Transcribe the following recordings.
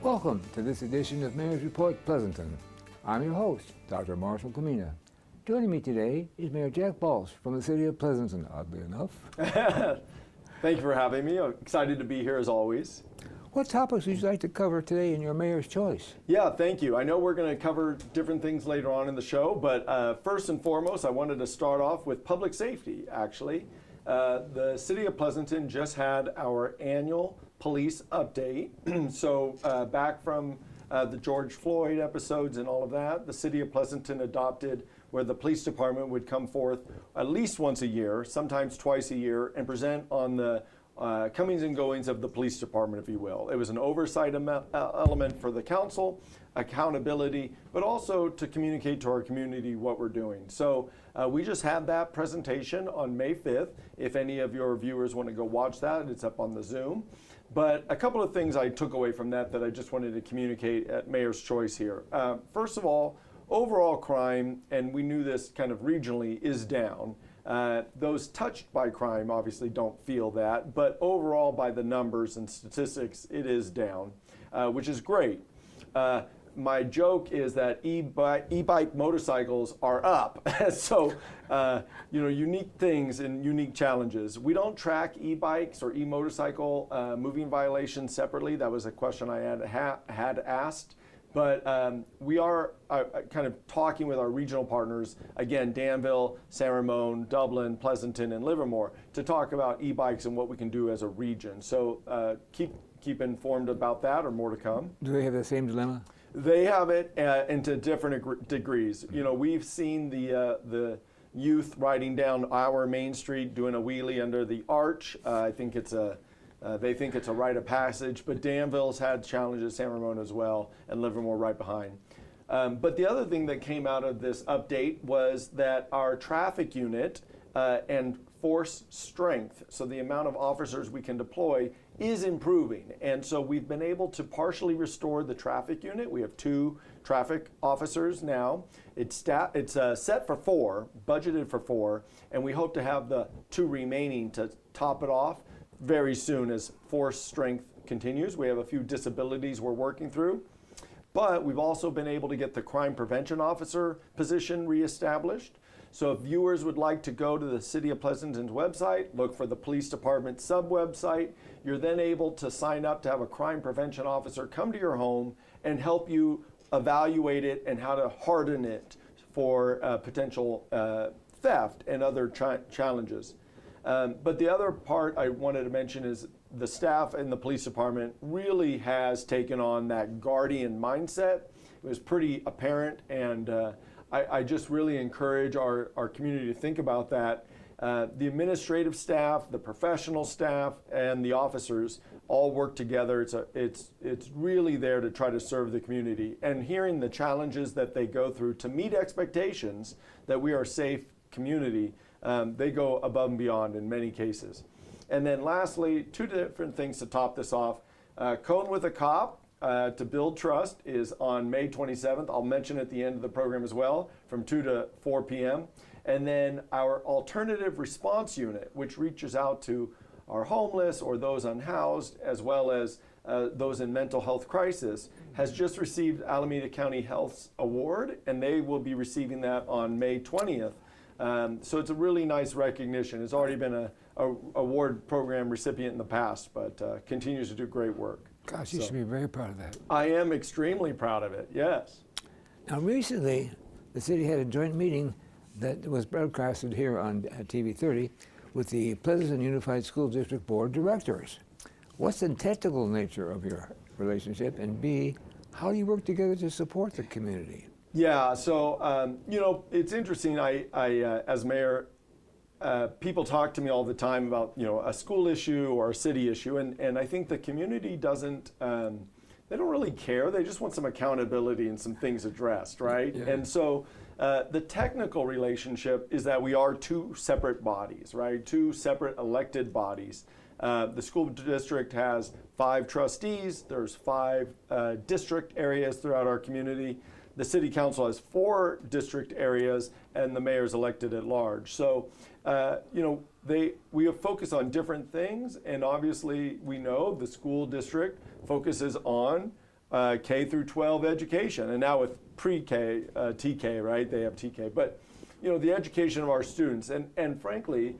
Welcome to this edition of Mayor's Report Pleasanton. I'm your host, Dr. Marshall Kamena. Joining me today is Mayor Jack Balch from the city of Pleasanton, oddly enough. Thank you for having me. I'm excited to be here as always. What topics would you like to cover today in your mayor's choice? Yeah, thank you. I know we're going to cover different things later on in the show, but first and foremost, I wanted to start off with public safety, actually. The city of Pleasanton just had our annual police update. So back from the George Floyd episodes and all of that, the city of Pleasanton adopted where the police department would come forth at least once a year, sometimes twice a year, and present on the comings and goings of the police department, if you will. It was an oversight element for the council, accountability, but also to communicate to our community what we're doing. So we just had that presentation on May 5th. If any of your viewers want to go watch that, it's up on the Zoom. But a couple of things I took away from that I just wanted to communicate at Mayor's Choice here. First of all, overall crime, and we knew this kind of regionally, is down. Those touched by crime obviously don't feel that, but overall by the numbers and statistics, it is down, which is great. My joke is that e-bike motorcycles are up. So, unique things and unique challenges. We don't track e-bikes or e-motorcycle moving violations separately. That was a question I had asked. But we are kind of talking with our regional partners, again, Danville, San Ramon, Dublin, Pleasanton, and Livermore, to talk about e-bikes and what we can do as a region. So keep informed about that, or more to come. Do they have the same dilemma? They have it into different degrees. You know, we've seen the youth riding down our Main Street doing a wheelie under the arch. I think it's they think it's a rite of passage, but Danville's had challenges, San Ramon as well, and Livermore right behind. But the other thing that came out of this update was that our traffic unit and force strength, so the amount of officers we can deploy, is improving. And so we've been able to partially restore the traffic unit. We have 2 traffic officers now. It's set for 4, budgeted for 4, and we hope to have the 2 remaining to top it off very soon as force strength continues. We have a few disabilities we're working through, but we've also been able to get the crime prevention officer position reestablished. So if viewers would like to go to the City of Pleasanton's website, look for the police department sub-website, you're then able to sign up to have a crime prevention officer come to your home and help you evaluate it and how to harden it for potential theft and other challenges. But the other part I wanted to mention is the staff in the police department really has taken on that guardian mindset. It was pretty apparent, and I just really encourage our community to think about that. The administrative staff, the professional staff, and the officers all work together. It's really there to try to serve the community. And hearing the challenges that they go through to meet expectations that we are a safe community, they go above and beyond in many cases. And then lastly, 2 different things to top this off. Cone with a Cop to build trust is on May 27th. I'll mention at the end of the program as well, from 2 to 4 p.m. And then our alternative response unit, which reaches out to our homeless or those unhoused, as well as those in mental health crisis, has just received Alameda County Health's award, and they will be receiving that on May 20th. So it's a really nice recognition. It's already been a award program recipient in the past, but continues to do great work. Gosh, you should be very proud of that. I am extremely proud of it, yes. Now recently, the city had a joint meeting that was broadcasted here on TV 30 with the Pleasanton Unified School District Board directors. What's the technical nature of your relationship, and B, how do you work together to support the community? Yeah, so, it's interesting. I as mayor, people talk to me all the time about, a school issue or a city issue, and I think the community doesn't, they don't really care. They just want some accountability and some things addressed, right? Yeah. And so the technical relationship is that we are 2 separate bodies, right? 2 separate elected bodies. The school district has 5 trustees. There's 5 district areas throughout our community. The city council has 4 district areas, and the mayor's elected at large. So, we have focused on different things, and obviously we know the school district focuses on K through 12 education, and now with pre-K, TK, right? They have TK, but the education of our students, and frankly,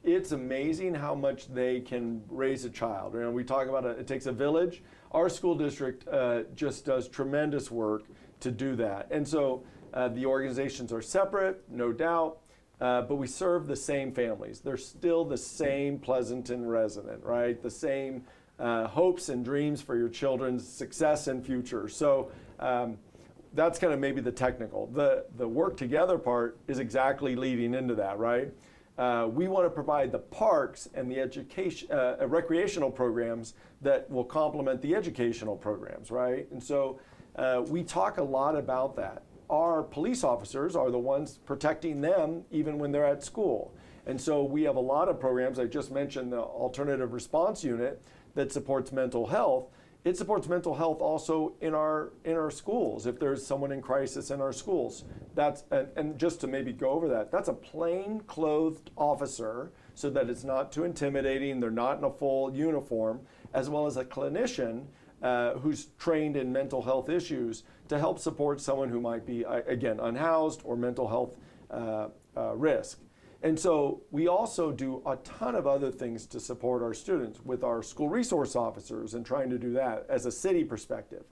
it's amazing how much they can raise a child. We talk about it takes a village. Our school district just does tremendous work to do that, and so the organizations are separate, no doubt. But we serve the same families. They're still the same Pleasanton resident, right? The same hopes and dreams for your children's success and future. So that's kind of maybe the technical. The work together part is exactly leading into that, right? We want to provide the parks and the education, recreational programs that will complement the educational programs, right? And so we talk a lot about that. Our police officers are the ones protecting them even when they're at school. And so we have a lot of programs. I just mentioned the Alternative Response Unit that supports mental health. It supports mental health also in our schools. If there's someone in crisis in our schools, and just to maybe go over that, that's a plain clothed officer so that it's not too intimidating. They're not in a full uniform, as well as a clinician who's trained in mental health issues to help support someone who might be, again, unhoused or mental health risk. And so we also do a ton of other things to support our students with our school resource officers and trying to do that as a city perspective.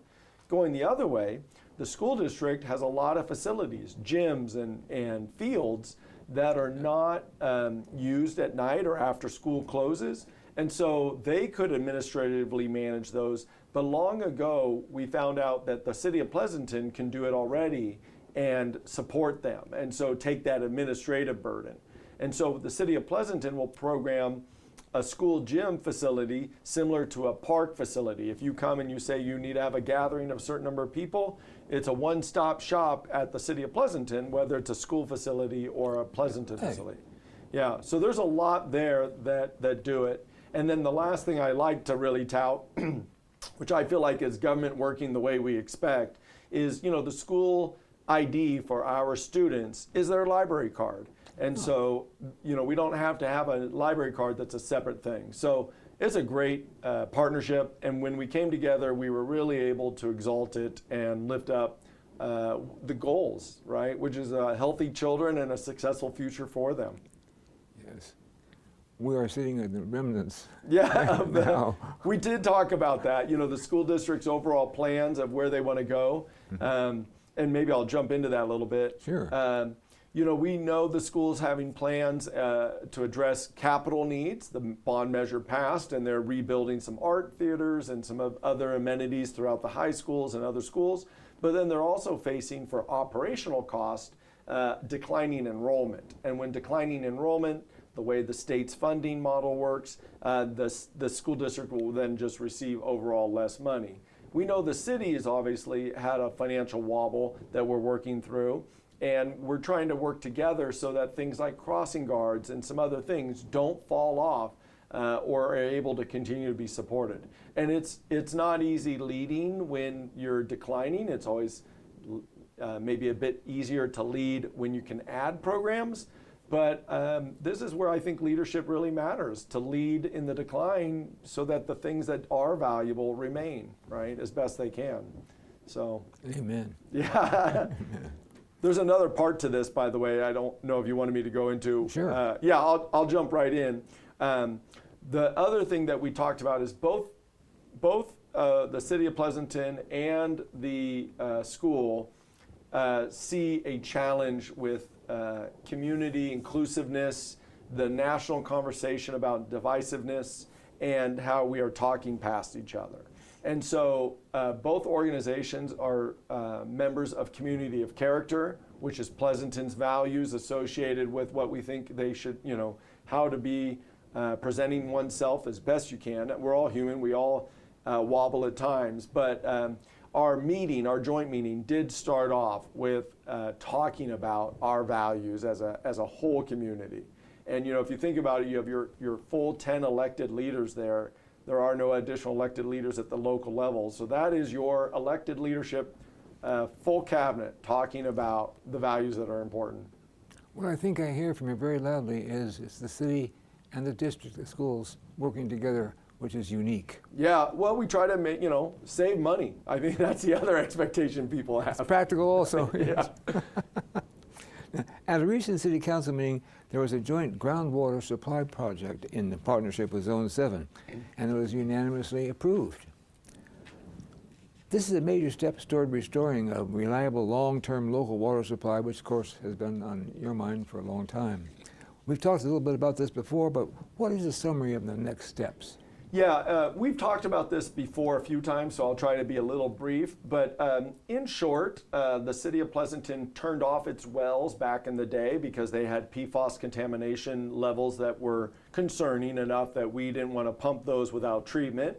Going the other way, the school district has a lot of facilities, gyms and fields that are not used at night or after school closes. And so they could administratively manage those. But long ago, we found out that the city of Pleasanton can do it already and support them. And so take that administrative burden. And so the city of Pleasanton will program a school gym facility similar to a park facility. If you come and you say you need to have a gathering of a certain number of people, it's a one-stop shop at the city of Pleasanton, whether it's a school facility or a Pleasanton facility. Yeah, so there's a lot there that do it. And then the last thing I like to really tout, which I feel like is government working the way we expect, is the school ID for our students is their library card. And so, we don't have to have a library card that's a separate thing. So it's a great partnership. And when we came together, we were really able to exalt it and lift up the goals, right? Which is healthy children and a successful future for them. Yes. We are sitting in the remnants. Yeah, now. We did talk about that, the school district's overall plans of where they want to go. And maybe I'll jump into that a little bit. Sure. We know the school's having plans to address capital needs. The bond measure passed, and they're rebuilding some art theaters and some other amenities throughout the high schools and other schools. But then they're also facing, for operational cost, declining enrollment. And when declining enrollment, the way the state's funding model works, the school district will then just receive overall less money. We know the city has obviously had a financial wobble that we're working through. And we're trying to work together so that things like crossing guards and some other things don't fall off or are able to continue to be supported. And it's not easy leading when you're declining. It's always maybe a bit easier to lead when you can add programs. But this is where I think leadership really matters, to lead in the decline so that the things that are valuable remain, right, as best they can. So. Amen. Yeah. There's another part to this, by the way, I don't know if you wanted me to go into. Sure. Yeah, I'll jump right in. The other thing that we talked about is both the city of Pleasanton and the school see a challenge with community inclusiveness, the national conversation about divisiveness, and how we are talking past each other. And so both organizations are members of Community of Character, which is Pleasanton's values associated with what we think they should, how to be presenting oneself as best you can. We're all human, we all wobble at times, but our joint meeting did start off with talking about our values as a whole community. And if you think about it, you have your full 10 elected leaders there. There are no additional elected leaders at the local level. So that is your elected leadership, full cabinet, talking about the values that are important. What I think I hear from you very loudly is it's the city and the district, the schools, working together which is unique. Yeah, well, we try to make, save money. I think that's the other expectation people have. It's practical also. Yeah. At a recent city council meeting, there was a joint groundwater supply project in the partnership with Zone 7, and it was unanimously approved. This is a major step toward restoring a reliable long-term local water supply, which of course has been on your mind for a long time. We've talked a little bit about this before, but what is a summary of the next steps? Yeah, we've talked about this before a few times, so I'll try to be a little brief. But in short, the city of Pleasanton turned off its wells back in the day because they had PFAS contamination levels that were concerning enough that we didn't want to pump those without treatment.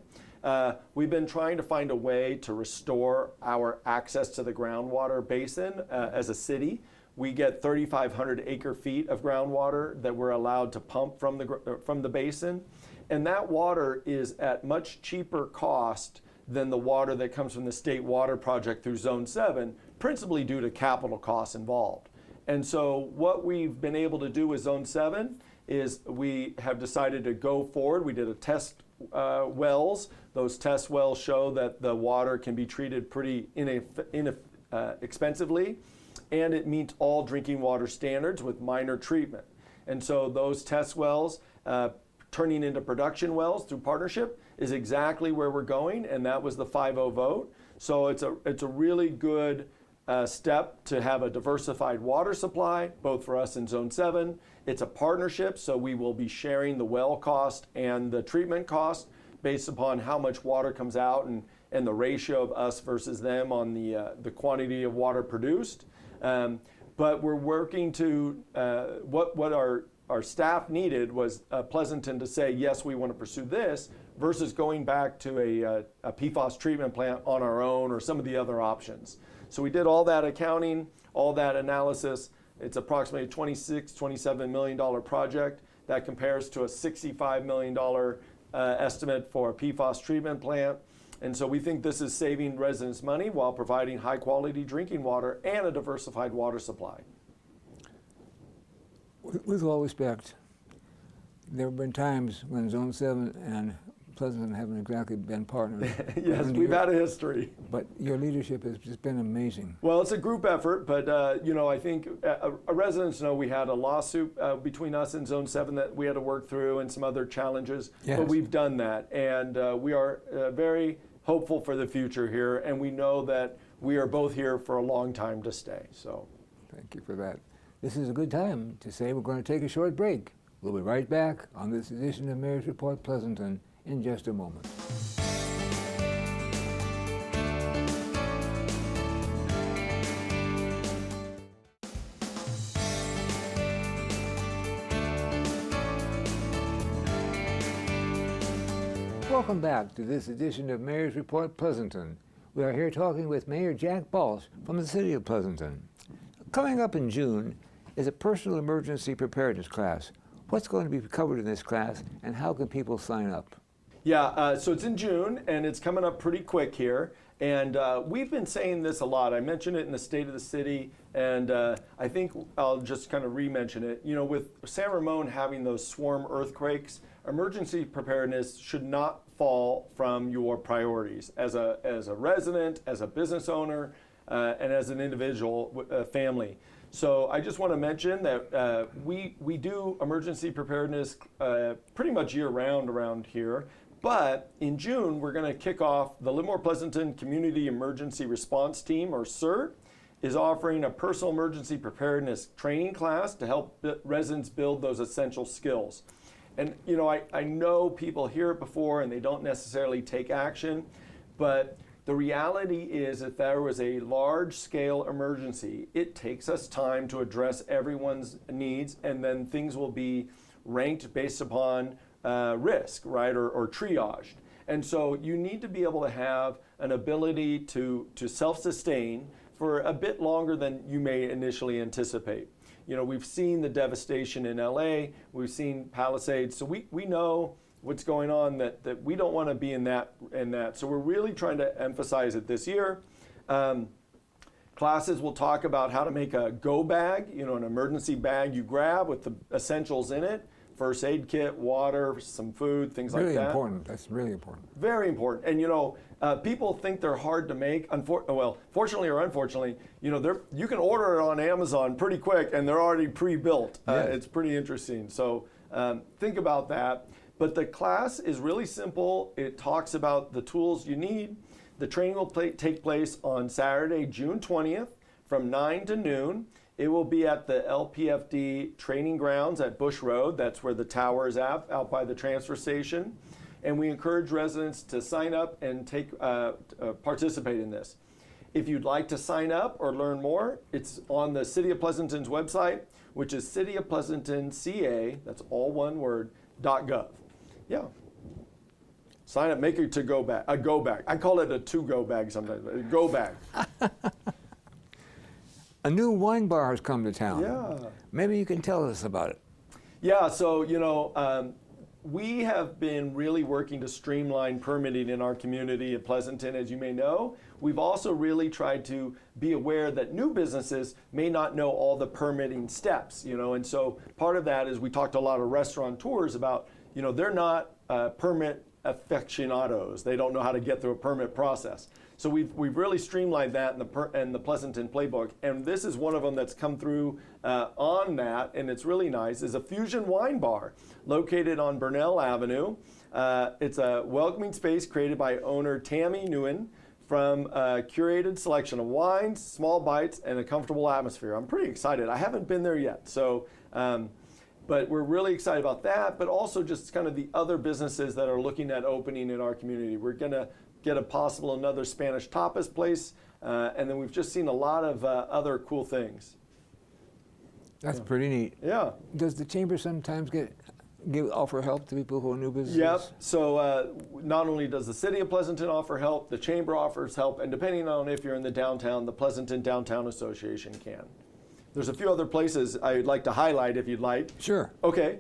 We've been trying to find a way to restore our access to the groundwater basin as a city. We get 3,500 acre feet of groundwater that we're allowed to pump from the basin. And that water is at much cheaper cost than the water that comes from the state water project through Zone 7, principally due to capital costs involved. And so what we've been able to do with Zone 7 is we have decided to go forward. We did a test wells. Those test wells show that the water can be treated pretty inexpensively, and it meets all drinking water standards with minor treatment. And so those test wells, turning into production wells through partnership, is exactly where we're going, and that was the 5-0 vote. So it's a really good step to have a diversified water supply, both for us in Zone 7. It's a partnership, so we will be sharing the well cost and the treatment cost based upon how much water comes out and the ratio of us versus them on the quantity of water produced. But we're working to, what our staff needed was Pleasanton to say, yes, we want to pursue this, versus going back to a PFAS treatment plant on our own or some of the other options. So we did all that accounting, all that analysis. It's approximately a $27 million project that compares to a $65 million estimate for a PFAS treatment plant. And so we think this is saving residents money while providing high quality drinking water and a diversified water supply. With all respect, there have been times when Zone 7 and Pleasanton haven't exactly been partners. Yes, we've had a history. But your leadership has just been amazing. Well, it's a group effort, but I think residents know we had a lawsuit between us and Zone 7 that we had to work through and some other challenges, yes. But we've done that. And we are very hopeful for the future here, and we know that we are both here for a long time to stay. So, thank you for that. This is a good time to say we're going to take a short break. We'll be right back on this edition of Mayor's Report Pleasanton in just a moment. Welcome back to this edition of Mayor's Report Pleasanton. We are here talking with Mayor Jack Balch from the city of Pleasanton. Coming up in June is a personal emergency preparedness class. What's going to be covered in this class, and how can people sign up? Yeah, so it's in June, and it's coming up pretty quick here. And we've been saying this a lot. I mentioned it in the State of the City, and I think I'll just kind of re-mention it. You know, with San Ramon having those swarm earthquakes, emergency preparedness should not fall from your priorities as a resident, as a business owner, and as an individual family. So I just want to mention that we do emergency preparedness pretty much year-round around here. But in June, we're going to kick off the Livermore Pleasanton Community Emergency Response Team, or CERT, is offering a personal emergency preparedness training class to help residents build those essential skills. And you know, I know people hear it before and they don't necessarily take action, but the reality is if there was a large-scale emergency, it takes us time to address everyone's needs, and then things will be ranked based upon risk, right, or triaged. And so you need to be able to have an ability to self-sustain for a bit longer than you may initially anticipate. You know, we've seen the devastation in LA, we've seen Palisades, so we know what's going on that we don't want to be in that. So we're really trying to emphasize it this year. Classes will talk about how to make a go bag, you know, an emergency bag you grab with the essentials in it, first aid kit, water, some food, things like that. Really important. That's really important. Very important. And people think they're hard to make. Fortunately or unfortunately, you can order it on Amazon pretty quick, and they're already pre-built. Yes. It's pretty interesting. So think about that. But the class is really simple. It talks about the tools you need. The training will take place on Saturday, June 20th from 9 to noon. It will be at the LPFD training grounds at Bush Road. That's where the tower is at, out by the transfer station. And we encourage residents to sign up and participate in this. If you'd like to sign up or learn more, it's on the City of Pleasanton's website, which is cityofpleasantonca, that's all one word, .gov. Yeah. Sign up, make it a go bag. I call it a to-go bag sometimes, a go bag. A new wine bar has come to town. Yeah. Maybe you can tell us about it. Yeah, so, we have been really working to streamline permitting in our community at Pleasanton, as you may know. We've also really tried to be aware that new businesses may not know all the permitting steps, and so part of that is we talked to a lot of restaurateurs about, they're not permit aficionados. They don't know how to get through a permit process. So we've really streamlined that in the Pleasanton playbook, and this is one of them that's come through on that, and it's really nice. Is a fusion wine bar located on Burnell Avenue. It's a welcoming space created by owner Tammy Nguyen from a curated selection of wines, small bites, and a comfortable atmosphere. I'm pretty excited. I haven't been there yet, so. But we're really excited about that, but also just kind of the other businesses that are looking at opening in our community. We're going to get another Spanish tapas place, and then we've just seen a lot of other cool things. That's pretty neat. Yeah. Does the chamber sometimes offer help to people who are new businesses? Yep. So not only does the City of Pleasanton offer help, the chamber offers help, and depending on if you're in the downtown, the Pleasanton Downtown Association can. There's a few other places I'd like to highlight if you'd like. Sure. Okay.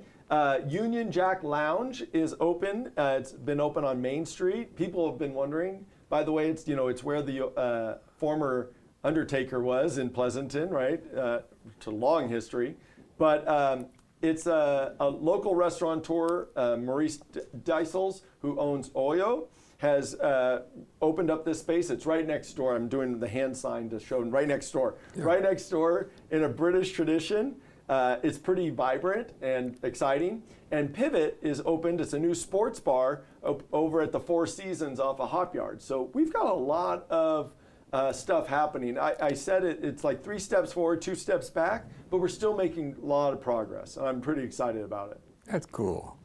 Union Jack Lounge is open. It's been open on Main Street. People have been wondering. By the way, it's where the former Undertaker was in Pleasanton, right? It's a long history, but it's a local restaurateur, Maurice Deisels, who owns Oyo, has opened up this space. It's right next door. I'm doing the hand sign to show right next door. Yeah. Right next door in a British tradition. It's pretty vibrant and exciting. And Pivot is opened. It's a new sports bar over at the Four Seasons off of Hop Yard. So we've got a lot of stuff happening. I said it's like 3 steps forward, 2 steps back, but we're still making a lot of progress. And I'm pretty excited about it. That's cool.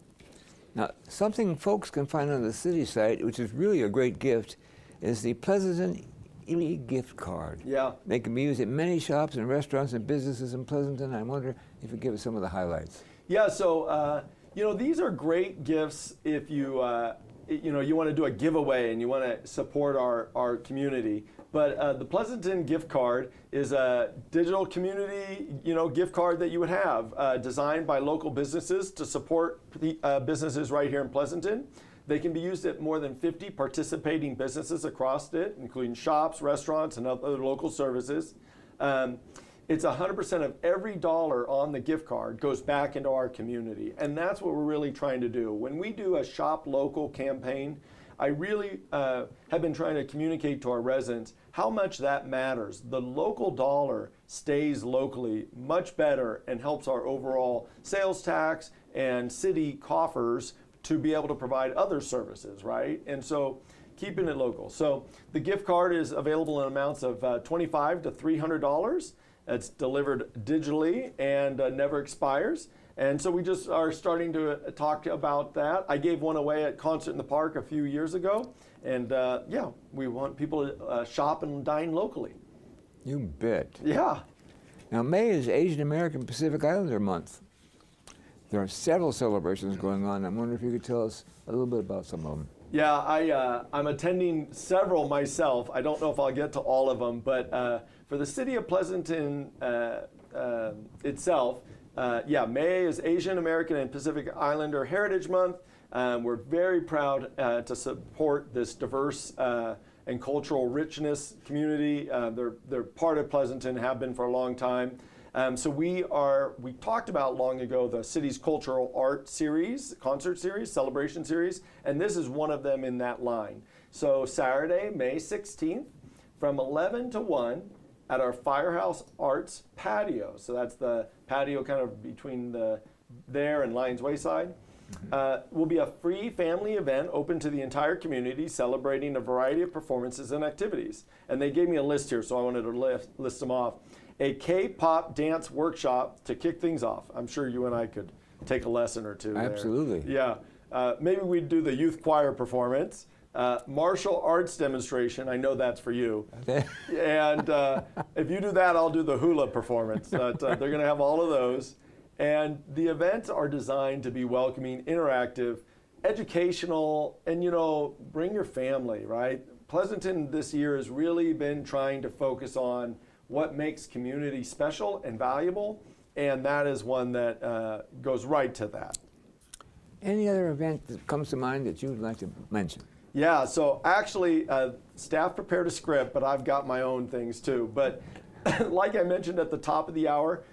Now, something folks can find on the city site, which is really a great gift, is the Pleasanton gift card. Yeah. They can be used at many shops and restaurants and businesses in Pleasanton. I wonder if you give us some of the highlights. Yeah, so these are great gifts if you you want to do a giveaway and you want to support our community. But the Pleasanton gift card is a digital community gift card that you would have designed by local businesses to support the businesses right here in Pleasanton. They can be used at more than 50 participating businesses across it, including shops, restaurants, and other local services. It's 100% of every dollar on the gift card goes back into our community. And that's what we're really trying to do. When we do a Shop Local campaign, I really have been trying to communicate to our residents how much that matters. The local dollar stays locally much better and helps our overall sales tax and city coffers to be able to provide other services, right? And so keeping it local. So the gift card is available in amounts of $25 to $300. It's delivered digitally and never expires. And so we just are starting to talk about that. I gave one away at Concert in the Park a few years ago. And we want people to shop and dine locally. You bet. Yeah. Now, May is Asian American Pacific Islander Month. There are several celebrations going on. I wonder if you could tell us a little bit about some of them. Yeah, I'm attending several myself. I don't know if I'll get to all of them, but for the City of Pleasanton itself, May is Asian American and Pacific Islander Heritage Month. We're very proud to support this diverse and cultural richness community. They're part of Pleasanton, have been for a long time. So we talked about long ago the city's cultural art series, concert series, celebration series, and this is one of them in that line. So Saturday, May 16th, from 11 to 1 at our Firehouse Arts patio. So that's the patio kind of between there and Lions Wayside. Will be a free family event open to the entire community, celebrating a variety of performances and activities. And they gave me a list here, so I wanted to list them off. A K-pop dance workshop to kick things off. I'm sure you and I could take a lesson or two. Absolutely. There. Yeah. Maybe we'd do the youth choir performance. Martial arts demonstration. I know that's for you. And if you do that, I'll do the hula performance. They're going to have all of those. And the events are designed to be welcoming, interactive, educational, and, bring your family, right? Pleasanton this year has really been trying to focus on what makes community special and valuable, and that is one that goes right to that. Any other event that comes to mind that you would like to mention? Yeah, so actually, staff prepared a script, but I've got my own things too. But like I mentioned at the top of the hour,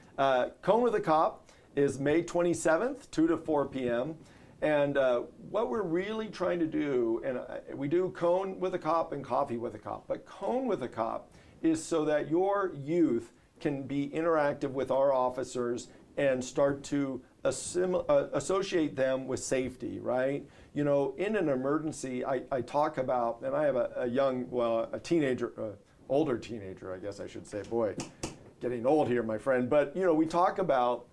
Cone with a Cop is May 27th, 2 to 4 p.m. And what we're really trying to do, and we do Cone with a Cop and Coffee with a Cop, but Cone with a Cop is so that your youth can be interactive with our officers and start to associate them with safety, right? In an emergency, I talk about, and I have a teenager, older teenager, I guess I should say. Boy, getting old here, my friend. But, we talk about,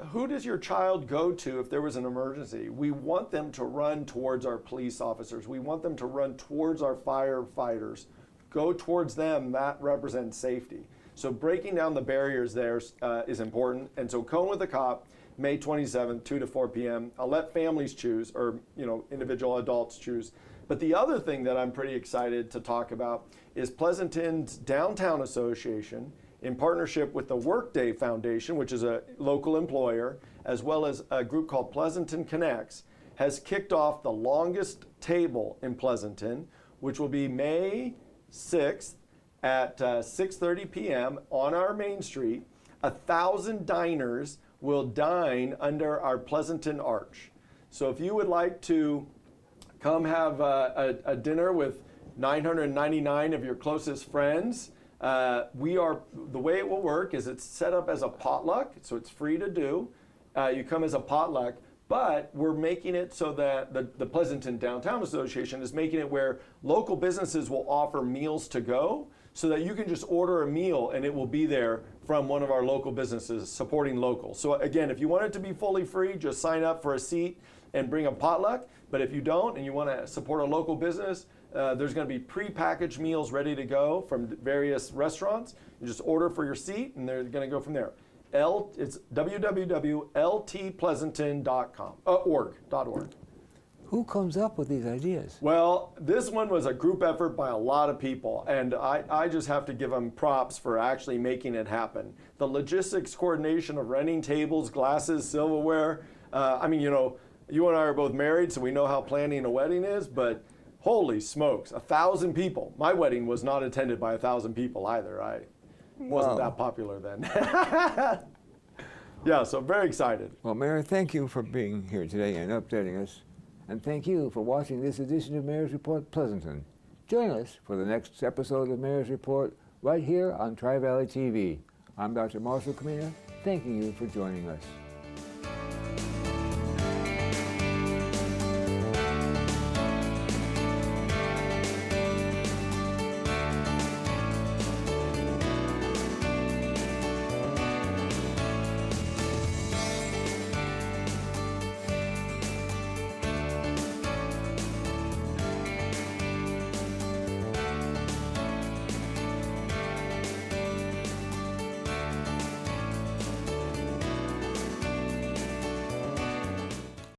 who does your child go to if there was an emergency? We want them to run towards our police officers. We want them to run towards our firefighters. Go towards them. That represents safety. So breaking down the barriers there is important. And so Cone with a Cop, May 27th, 2 to 4 p.m. I'll let families choose, or individual adults choose. But the other thing that I'm pretty excited to talk about is Pleasanton's Downtown Association, in partnership with the Workday Foundation, which is a local employer, as well as a group called Pleasanton Connects, has kicked off the longest table in Pleasanton, which will be May 6th at 6:30 p.m. on our Main Street. 1,000 diners will dine under our Pleasanton Arch. So if you would like to come have a dinner with 999 of your closest friends, the way it will work is it's set up as a potluck, so it's free to do. You come as a potluck, but we're making it so that the Pleasanton Downtown Association is making it where local businesses will offer meals to go, so that you can just order a meal and it will be there from one of our local businesses supporting local. So again, if you want it to be fully free, just sign up for a seat and bring a potluck. But if you don't and you want to support a local business, there's going to be pre-packaged meals ready to go from various restaurants. You just order for your seat, and they're going to go from there. It's www.ltpleasanton.org. Who comes up with these ideas? Well, this one was a group effort by a lot of people, and I just have to give them props for actually making it happen. The logistics coordination of renting tables, glasses, silverware. You and I are both married, so we know how planning a wedding is, but holy smokes, 1,000 people. My wedding was not attended by 1,000 people either. I wasn't that popular then. Yeah, so very excited. Well, Mayor, thank you for being here today and updating us. And thank you for watching this edition of Mayor's Report Pleasanton. Join us for the next episode of Mayor's Report right here on Tri-Valley TV. I'm Dr. Marshall Kamena, thanking you for joining us.